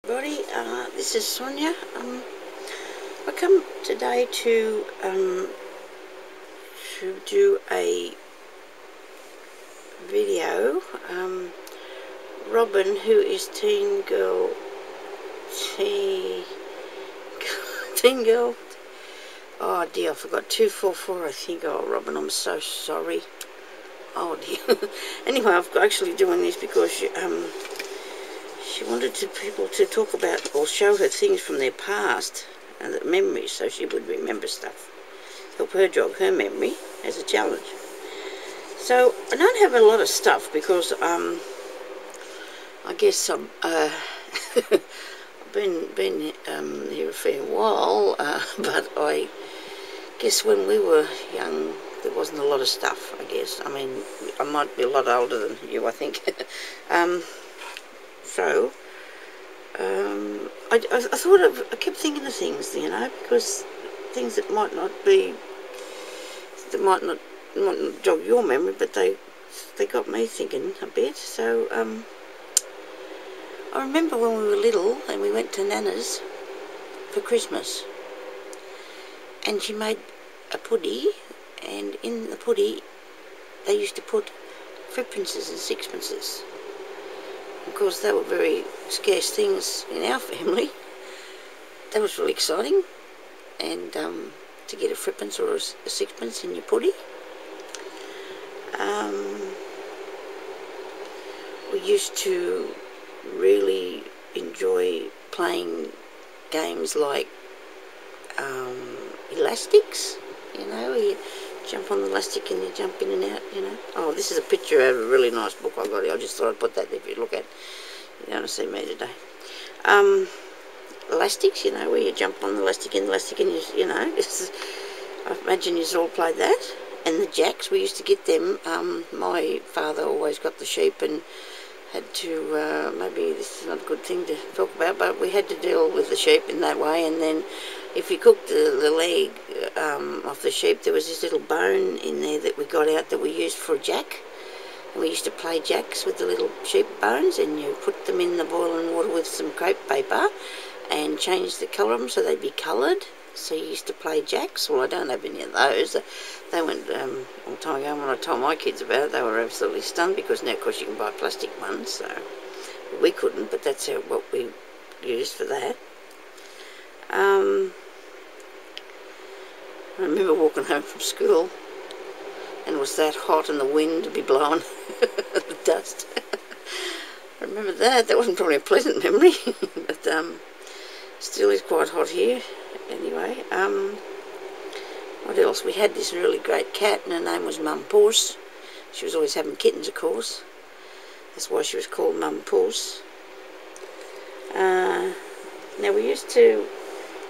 Everybody, this is Sonya. I come today to do a video. Robin, who is teen girl, oh dear, I forgot 244. I think. Oh, Robin, I'm so sorry. Oh dear. Anyway, I'm actually doing this because she wanted people to talk about or show her things from their past and the memories, so she would remember stuff. Help her jog her memory as a challenge. So I don't have a lot of stuff because I guess I've been here a fair while, but I guess when we were young there wasn't a lot of stuff. I guess I mean I might be a lot older than you, I think. So I thought I kept thinking of things, you know, because things that might not jog your memory, but they got me thinking a bit. So I remember when we were little and we went to Nana's for Christmas, and she made a pudding, and in the pudding they used to put threepences and sixpences. Of course, they were very scarce things in our family. That was really exciting, and to get a threepence or a sixpence in your pudding. We used to really enjoy playing games like elastics, you know, you jump on the elastic and you jump in and out, you know. Oh, this is a picture out of a really nice book I got here. I just thought I'd put that there if you look at it. You don't want to see me today. Elastics, you know, where you jump on the elastic and you know, I imagine you've all played that. And the jacks, we used to get them. My father always got the sheep and had to, maybe this is not a good thing to talk about, but we had to deal with the sheep in that way. And then if you cooked the leg off the sheep, there was this little bone in there that we got out that we used for a jack. And we used to play jacks with the little sheep bones, and you put them in the boiling water with some crepe paper and change the colour of them so they'd be coloured. So you used to play jacks. Well, I don't have any of those. They went a long time ago. When I told my kids about it, they were absolutely stunned, because now, of course, you can buy plastic ones. So we couldn't, but that's what we used for that. I remember walking home from school, and it was that hot, and the wind would be blowing the dust. I remember that. That wasn't probably a pleasant memory, but still is quite hot here. Anyway, what else? We had this really great cat, and her name was Mum Puss. She was always having kittens, of course. That's why she was called Mum Puss. Now we used to,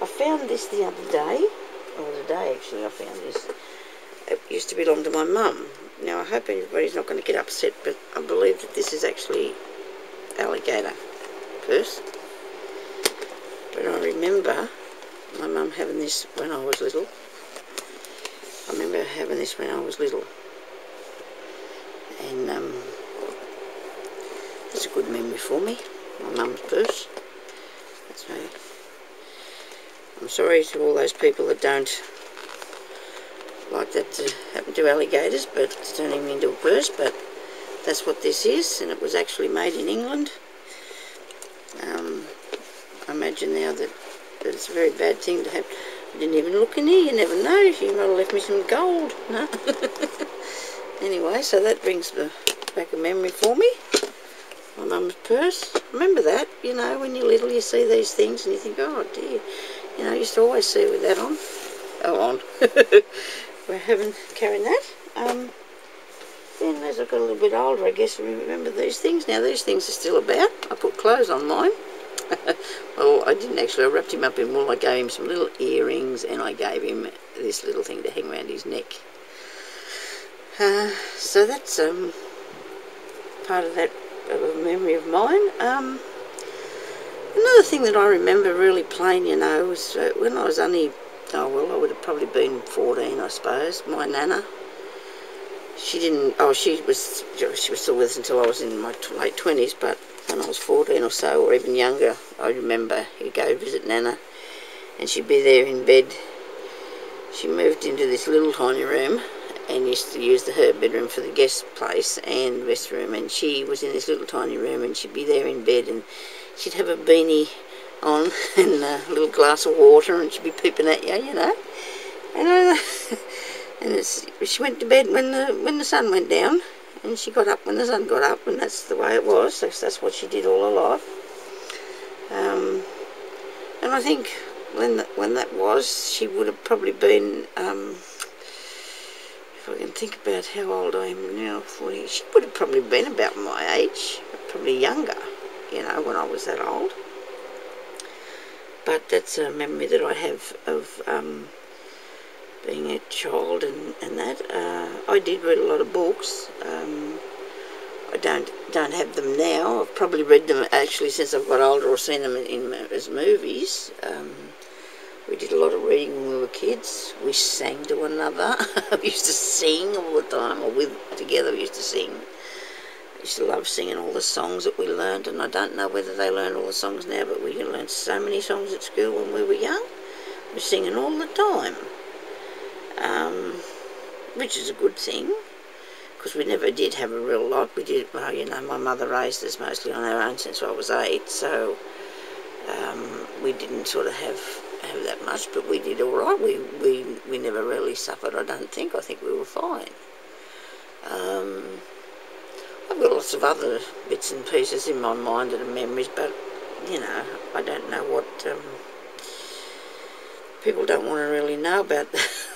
I found this the other day, or today actually I found this. It used to belong to my mum. Now I hope everybody's not going to get upset, but I believe that this is actually alligator purse. But I remember my mum having this when I was little. I remember having this when I was little. And that's a good memory for me, my mum's purse. That's right. I'm sorry to all those people that don't like that to happen to alligators, but it's turning them into a purse, but that's what this is, and it was actually made in England. I imagine now that it's a very bad thing to have. I didn't even look in here, you never know, you might have left me some gold. No. Anyway, so that brings back a memory for me. My mum's purse. Remember that, you know, when you're little you see these things and you think, oh dear, you know, I used to always see her with that on. Oh, on. We're carrying that. Then as I got a little bit older, I guess I remember these things. Now these things are still about. I put clothes on mine. Well, I didn't actually. I wrapped him up in wool. I gave him some little earrings, and I gave him this little thing to hang around his neck. So that's part of that memory of mine. Another thing that I remember really plain, you know, was when I was only, oh well, I would have probably been 14, I suppose. My nana, she didn't, oh, she was still with us until I was in my late 20s, but when I was 14 or so, or even younger, I remember he'd go visit Nana and she'd be there in bed. She moved into this little tiny room and used to use her bedroom for the guest place and rest room, and she was in this little tiny room and she'd be there in bed and she'd have a beanie on and a little glass of water and she'd be peeping at you, you know. And she went to bed when the sun went down, and she got up when the sun got up, and that's the way it was. That's what she did all her life. And I think when that was, she would have probably been, if I can think about how old I am now, 40, she would have probably been about my age, probably younger, you know, when I was that old. But that's a memory that I have of being a child and that. I did read a lot of books. I don't have them now. I've probably read them actually since I've got older or seen them as movies. We did a lot of reading when we were kids. We sang to one another. We used to sing all the time, or together we used to sing. I used to love singing all the songs that we learned, and I don't know whether they learn all the songs now, but we learned so many songs at school when we were young. We were singing all the time, which is a good thing, because we never did have a real lot. We did, well, you know, my mother raised us mostly on our own since I was 8, so we didn't sort of have that much, but we did all right. We never really suffered, I don't think. I think we were fine. I've got lots of other bits and pieces in my mind that are memories, but, you know, I don't know what... people don't want to really know about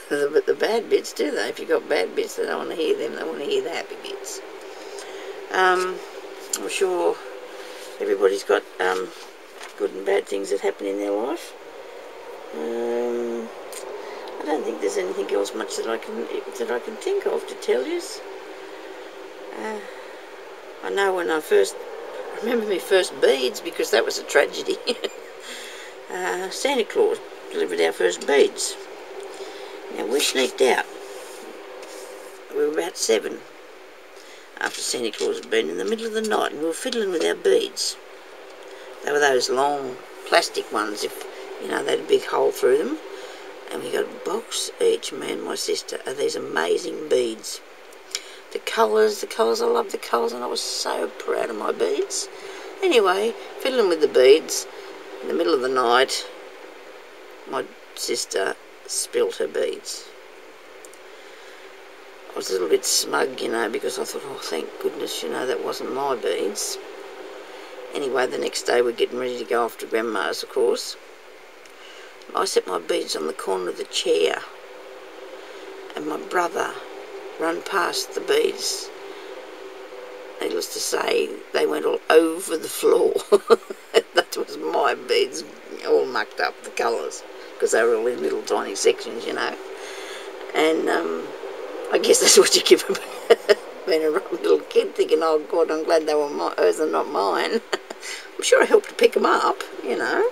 the bad bits, do they? If you've got bad bits, they don't want to hear them. They want to hear the happy bits. I'm sure everybody's got good and bad things that happen in their life. I don't think there's anything else much that I can think of to tell you. I know when I remember my first beads, because that was a tragedy. Santa Claus delivered our first beads. Now we sneaked out. We were about 7 after Santa Claus had been, in the middle of the night, and we were fiddling with our beads. They were those long plastic ones, if you know, they had a big hole through them. And we got a box each, me and my sister, of these amazing beads. The colours, I love the colours, and I was so proud of my beads. Anyway, fiddling with the beads, in the middle of the night, my sister spilt her beads. I was a little bit smug, you know, because I thought, oh, thank goodness, you know, that wasn't my beads. Anyway, the next day we're getting ready to go off to Grandma's, of course. I set my beads on the corner of the chair, and my brother ran past the beads. Needless to say, they went all over the floor. That was my beads, all mucked up, the colours, because they were all in little tiny sections, you know. And I guess that's what you give being a little kid, thinking, oh God, I'm glad they were hers and not mine. I'm sure I helped to pick them up, you know.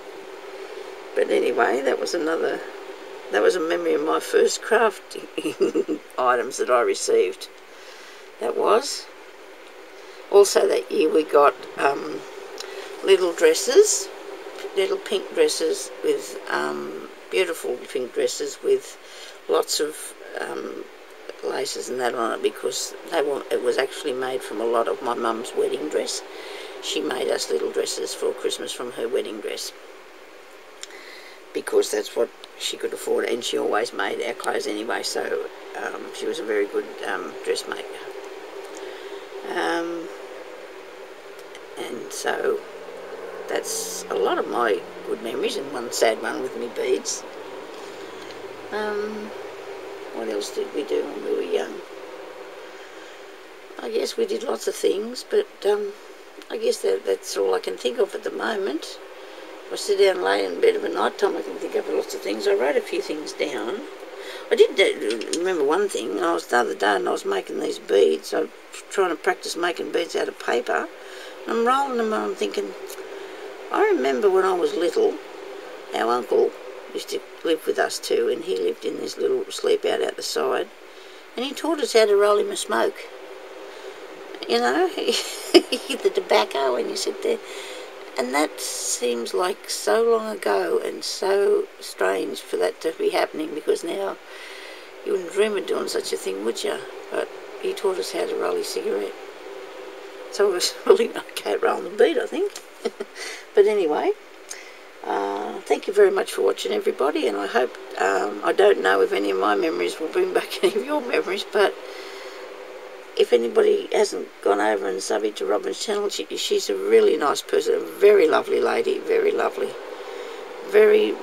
But anyway, that was a memory of my first crafting items that I received. That was. Also that year we got little dresses, little pink dresses with, beautiful pink dresses with lots of laces and that on it, because it was actually made from a lot of my mum's wedding dress. She made us little dresses for Christmas from her wedding dress, because that's what she could afford, and she always made our clothes anyway, so she was a very good dressmaker. And so that's a lot of my good memories, and one sad one with me beads. What else did we do when we were young? I guess we did lots of things, but I guess that's all I can think of at the moment. If I sit down late in bed of a night time, I can think of lots of things. I wrote a few things down. I did remember one thing. The other day, and I was making these beads. I was trying to practice making beads out of paper. And I'm rolling them, and I'm thinking, I remember when I was little, our uncle used to live with us too, and he lived in this little sleep out the side, and he taught us how to roll him a smoke. You know, he hit the tobacco, and you sit there. And that seems like so long ago and so strange for that to be happening, because now you wouldn't dream of doing such a thing, would you? But he taught us how to roll his cigarette. So it was really okay at rolling the beat, I think. But anyway, thank you very much for watching, everybody, and I hope, I don't know if any of my memories will bring back any of your memories, but if anybody hasn't gone over and subbed to Robin's channel, she's a really nice person, a very lovely lady, very lovely. Very,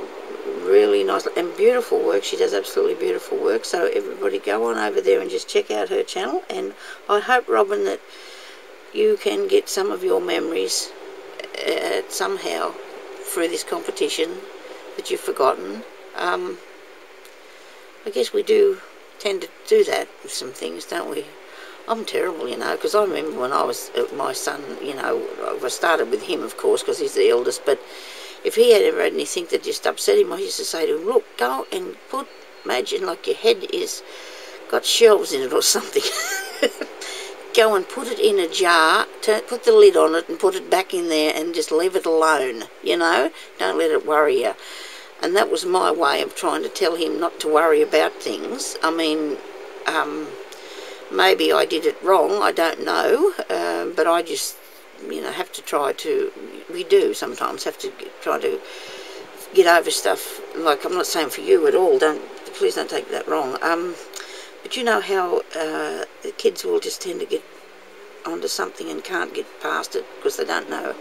really nice and beautiful work. She does absolutely beautiful work. So everybody go on over there and just check out her channel. And I hope, Robin, that you can get some of your memories somehow through this competition that you've forgotten. I guess we do tend to do that with some things, don't we? I'm terrible, you know, because I remember when I was, my son, you know, I started with him, of course, because he's the eldest, but if he had ever had anything that just upset him, I used to say to him, look, go and imagine like your head is got shelves in it or something. Go and put it in a jar, put the lid on it and put it back in there and just leave it alone, you know, don't let it worry you. And that was my way of trying to tell him not to worry about things. I mean, maybe I did it wrong, I don't know, but I just, you know, have to try to, we do sometimes have to try to get over stuff. Like, I'm not saying for you at all, please don't take that wrong, but you know how the kids will just tend to get onto something and can't get past it because they don't know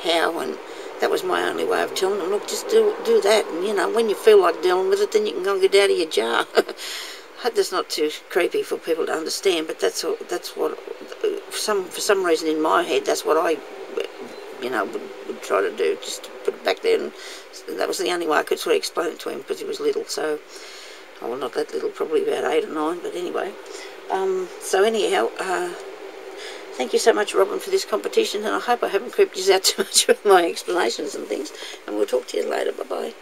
how, and that was my only way of telling them, look, just do that, and you know, when you feel like dealing with it, then you can go and get out of your jar. I hope that's not too creepy for people to understand, but that's what for some reason in my head, that's what I, you know, would try to do, just to put it back there, and that was the only way I could sort of explain it to him, because he was little. So, well, not that little, probably about 8 or 9, but anyway. So anyhow, thank you so much, Robin, for this competition, and I hope I haven't creeped you out too much with my explanations and things, and we'll talk to you later. Bye bye.